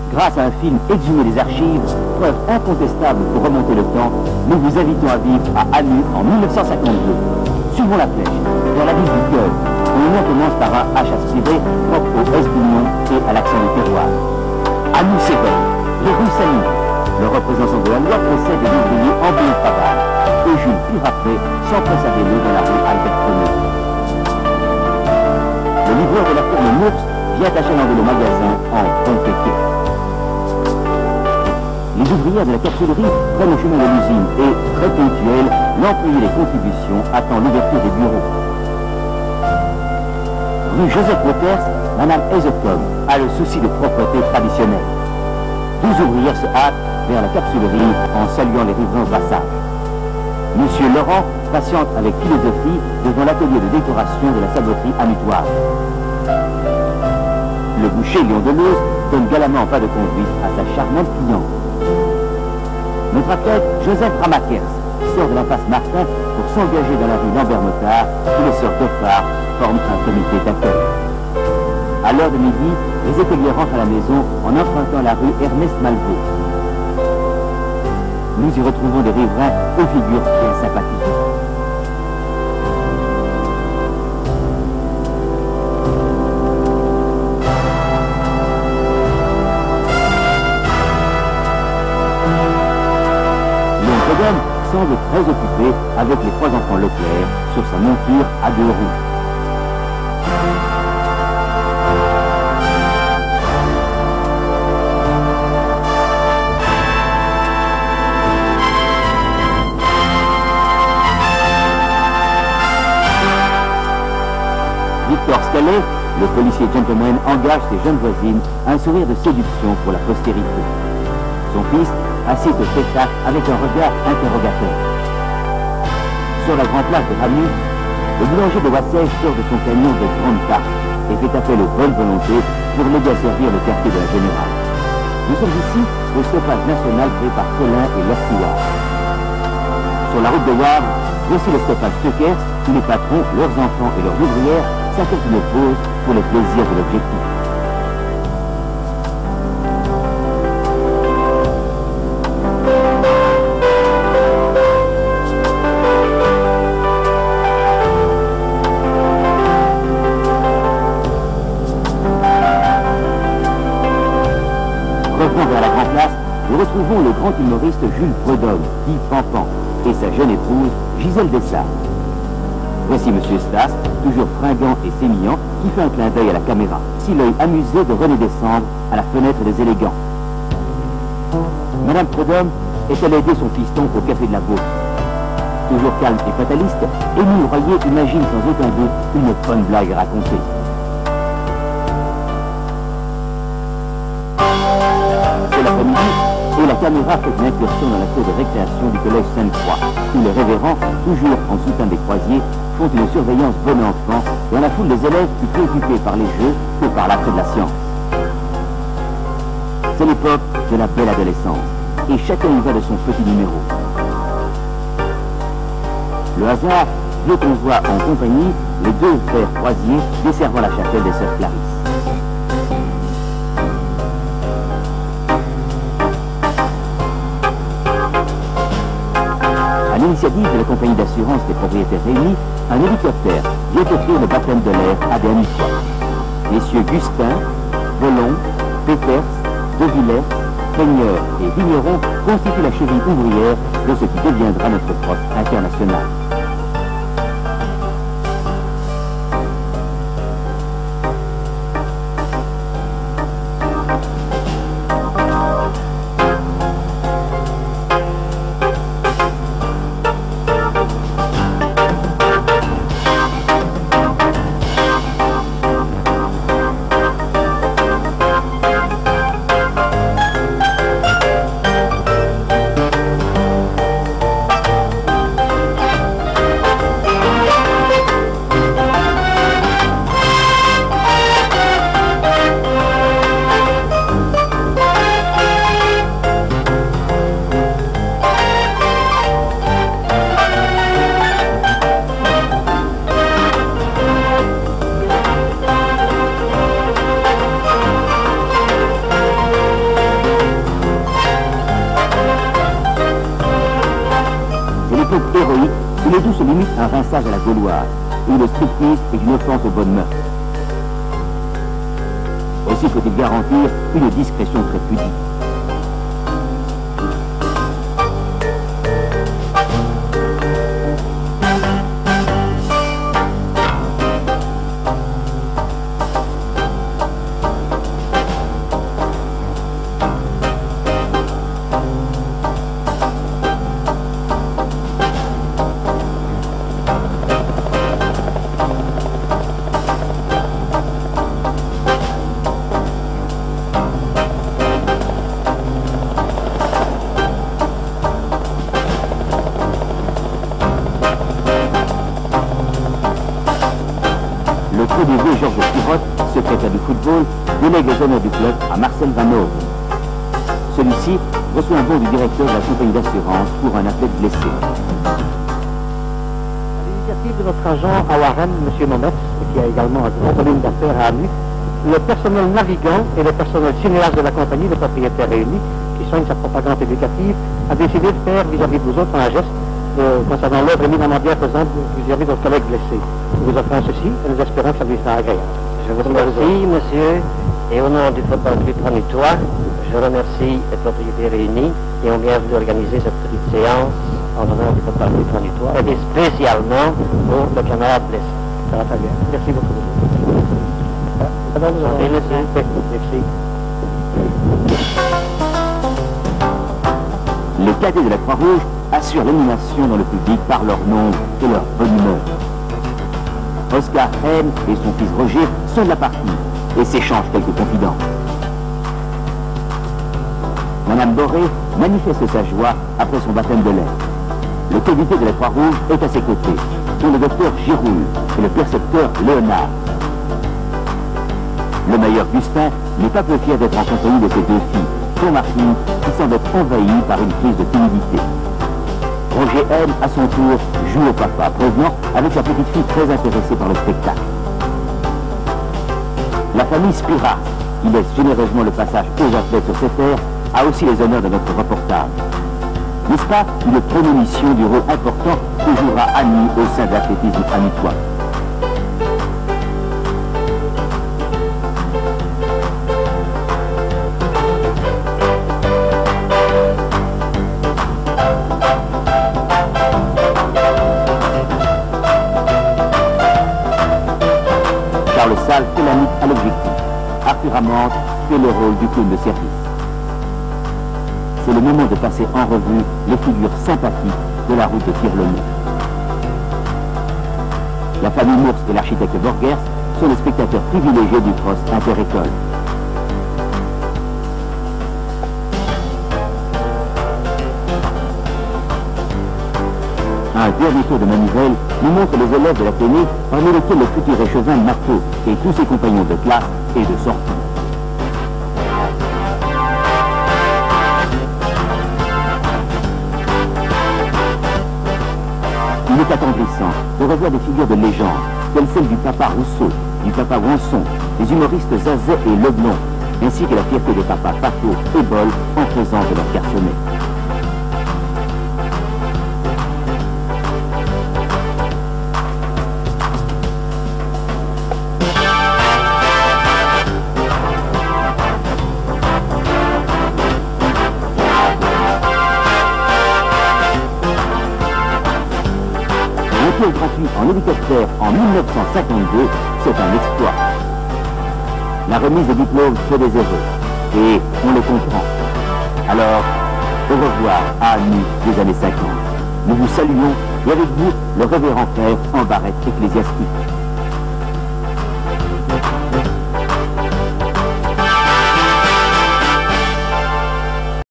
Grâce à un film exhumé des archives, preuve incontestable pour remonter le temps, nous vous invitons à vivre à Anu en 1952. Suivons la flèche, vers la ville du cœur, où le nom commence par un H aspiré, propre au S du nom et à l'accent du terroir. Anu Sévère, les rues s'animent. Le représentant de la loi procède des ouvriers en bon travail. Et Jules, plus après, s'empresse à vélo dans la rue Albert Ier. Le livreur de la firme Mours vient achalander le magasin en Pontequet. Les ouvrières de la capsulerie prennent le chemin de l'usine et, très ponctuel, l'employé des contributions attend l'ouverture des bureaux. Rue Joseph Waters, Madame Ezecom a le souci de propreté traditionnelle. 12 ouvrières se hâtent vers la capsulerie en saluant les riverains au passage. Monsieur Laurent patiente avec philosophie devant l'atelier de décoration de la saboterie amutoise. Le boucher Léon Deleuze donne galamment pas de conduite à sa charmante cliente. Notre athlète Joseph Ramakers sort de la place Martin pour s'engager dans la rue Lambert-Motard où les sœurs Toffard forment un comité d'accueil. À l'heure de midi, les écoliers rentrent à la maison en empruntant la rue Ernest Malvaux. Nous y retrouvons des riverains aux figures bien sympathiques. Semble très occupé avec les 3 enfants Leclerc sur sa monture à 2 roues. Victor Scallet, le policier gentleman, engage ses jeunes voisines un sourire de séduction pour la postérité. Son fils assiste au spectacle avec un regard interrogateur. Sur la grande place de Ramy, le boulanger de Wassège sort de son camion de grande tarte et fait appel aux bonnes volontés pour l'aider à servir le quartier de la Générale. Nous sommes ici au stoppage national créé par Colin et Lortouard. Sur la route de Wavre, voici le stoppage Stockers où les patrons, leurs enfants et leurs ouvrières s'accordent une pause pour le plaisir de l'objectif. Nous retrouvons le grand humoriste Jules Prudhomme, dit Fanfan, et sa jeune épouse Gisèle Dessart. Voici Monsieur Stas, toujours fringant et sémillant, qui fait un clin d'œil à la caméra. Si l'œil amusé de René Descendre à la fenêtre des élégants. Madame Prudhomme est allée aider son fiston au café de la Bourse. Toujours calme et fataliste, Émile Royer imagine sans aucun doute une bonne blague à raconter. C'est l'après-midi et la caméra fait une incursion dans la cour de récréation du collège Sainte-Croix, où les révérends, toujours en soutien des croisiers, font une surveillance bon enfant dans la foule des élèves plus préoccupés par les jeux que par l'attrait de la science. C'est l'époque de la belle adolescence, et chacun y va de son petit numéro. Le hasard veut qu'on voit en compagnie les 2 frères croisiers desservant la chapelle des sœurs Clarisse. À l'initiative de la compagnie d'assurance des propriétaires réunis, un hélicoptère vient offrir le baptême de l'air à des Amutois. Messieurs Gustin, Volon, Peters, De Villers, Peigneur et Vigneron constituent la cheville ouvrière de ce qui deviendra notre prof international. le tout se limite à un rinçage à la gauloise, où le striptease est une offense aux bonnes mœurs. Aussi faut-il garantir une discrétion très pudique. Le prédévoué Georges Pirotte, secrétaire du football, délègue les honneurs du club à Marcel Van Hoven. Celui-ci reçoit un bon du directeur de la compagnie d'assurance pour un athlète blessé. À l'initiative de notre agent à Warren, M. Momet, qui a également un grand volume d'affaires à Anu, le personnel navigant et le personnel cinéaste de la compagnie, les propriétaires réunis, qui soignent sa propagande éducative, a décidé de faire vis-à-vis de vous autres un geste concernant l'œuvre éminemment bienfaisante vis-à-vis de notre collègue blessé. Nous vous offrons ceci et nous espérons que ça lui sera agréable. Je vous remercie, monsieur, et au nom du football club Tranitois, je remercie les propriétaires réunis qui ont bien voulu organiser cette petite séance en l'honneur du football club Tranitois et spécialement pour le camarade blessé. Ça va très bien. Merci beaucoup. Ça va vous en monsieur. Merci. Les cadets de la Croix-Rouge assurent l'animation dans le public par leur nom et leur bonne humeur. Oscar N et son fils Roger sont de la partie et s'échangent quelques confidences. Madame Boré manifeste sa joie après son baptême de l'air. Le comité de la Croix-Rouge est à ses côtés, dont le docteur Giroul et le percepteur Léonard. Le mailleur Gustin n'est pas peu fier d'être en compagnie de ses deux filles, dont Martine, qui semble être envahie par une crise de timidité. Roger N, à son tour, joue au papa, prévenant avec sa petite fille très intéressée par le spectacle. La famille Spira, qui laisse généreusement le passage aux athlètes sur cette terre, a aussi les honneurs de notre reportage. N'est-ce pas une prémonition du rôle important que jouera Annie au sein de l'athlétisme anitois? Charles Salle fait la lutte à l'objectif. Arthur Amante fait le rôle du clown de service. C'est le moment de passer en revue les figures sympathiques de la route de Tirlemont. La famille Mours et l'architecte Borgers sont les spectateurs privilégiés du cross inter-école. Un dernier tour de manivelle nous montre les élèves de l'Athénée, parmi lesquels le futur échevin Mato et tous ses compagnons de classe et de sortie. Il est attendrissant de revoir des figures de légende, telles celles du papa Rousseau, du papa Ronson, des humoristes Zazet et Leblon, ainsi que la fierté des papas Pato et Bol en présence de leur garçonnet. Gratuit en hélicoptère en 1952, c'est un exploit. La remise des diplômes fait des heureux, et on le comprend. Alors, au revoir à Annie des années 50. Nous vous saluons, et avec vous, le révérend père en barrette ecclésiastique.